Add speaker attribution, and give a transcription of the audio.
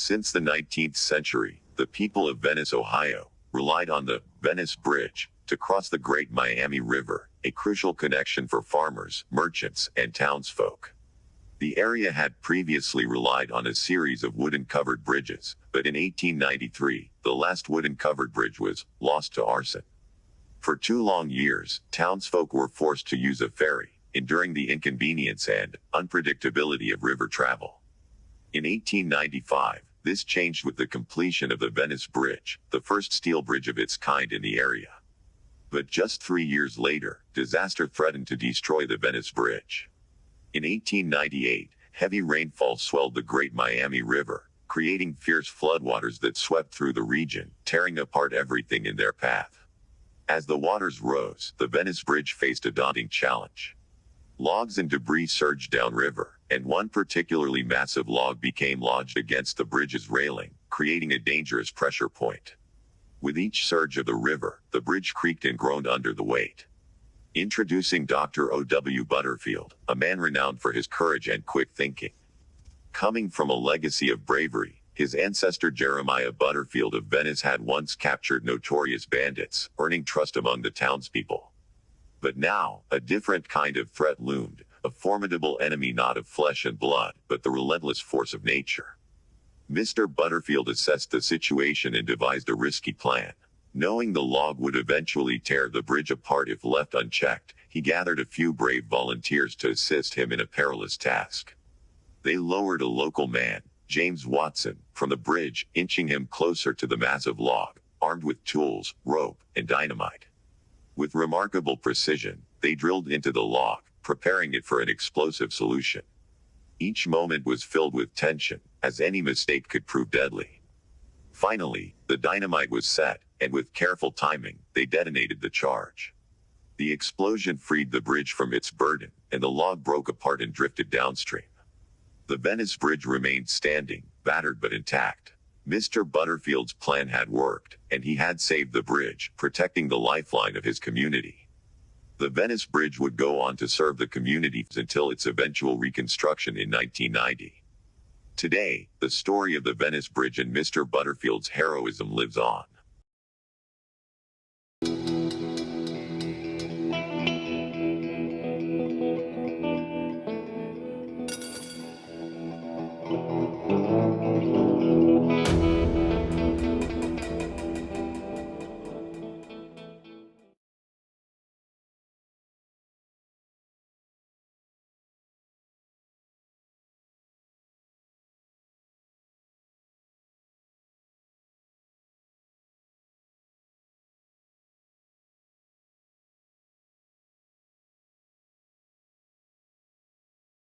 Speaker 1: Since the 19th century, the people of Venice, Ohio, relied on the Venice Bridge to cross the Great Miami River, a crucial connection for farmers, merchants, and townsfolk. The area had previously relied on a series of wooden-covered bridges, but in 1893, the last wooden-covered bridge was lost to arson. For 2 long years, townsfolk were forced to use a ferry, enduring the inconvenience and unpredictability of river travel. In 1895, this changed with the completion of the Venice Bridge, the first steel bridge of its kind in the area. But just 3 years later, disaster threatened to destroy the Venice Bridge. In 1898, heavy rainfall swelled the Great Miami River, creating fierce floodwaters that swept through the region, tearing apart everything in their path. As the waters rose, the Venice Bridge faced a daunting challenge. Logs and debris surged downriver, and one particularly massive log became lodged against the bridge's railing, creating a dangerous pressure point. With each surge of the river, the bridge creaked and groaned under the weight. Introducing Dr. O.W. Butterfield, a man renowned for his courage and quick thinking. Coming from a legacy of bravery, his ancestor Jeremiah Butterfield of Venice had once captured notorious bandits, earning trust among the townspeople. But now, a different kind of threat loomed, a formidable enemy not of flesh and blood, but the relentless force of nature. Mr. Butterfield assessed the situation and devised a risky plan. Knowing the log would eventually tear the bridge apart if left unchecked, he gathered a few brave volunteers to assist him in a perilous task. They lowered a local man, James Watson, from the bridge, inching him closer to the massive log, armed with tools, rope, and dynamite. With remarkable precision, they drilled into the log, preparing it for an explosive solution. Each moment was filled with tension, as any mistake could prove deadly. Finally, the dynamite was set, and with careful timing, they detonated the charge. The explosion freed the bridge from its burden, and the log broke apart and drifted downstream. The Venice Bridge remained standing, battered but intact. Mr. Butterfield's plan had worked, and he had saved the bridge, protecting the lifeline of his community. The Venice Bridge would go on to serve the community until its eventual reconstruction in 1990. Today, the story of the Venice Bridge and Mr. Butterfield's heroism lives on.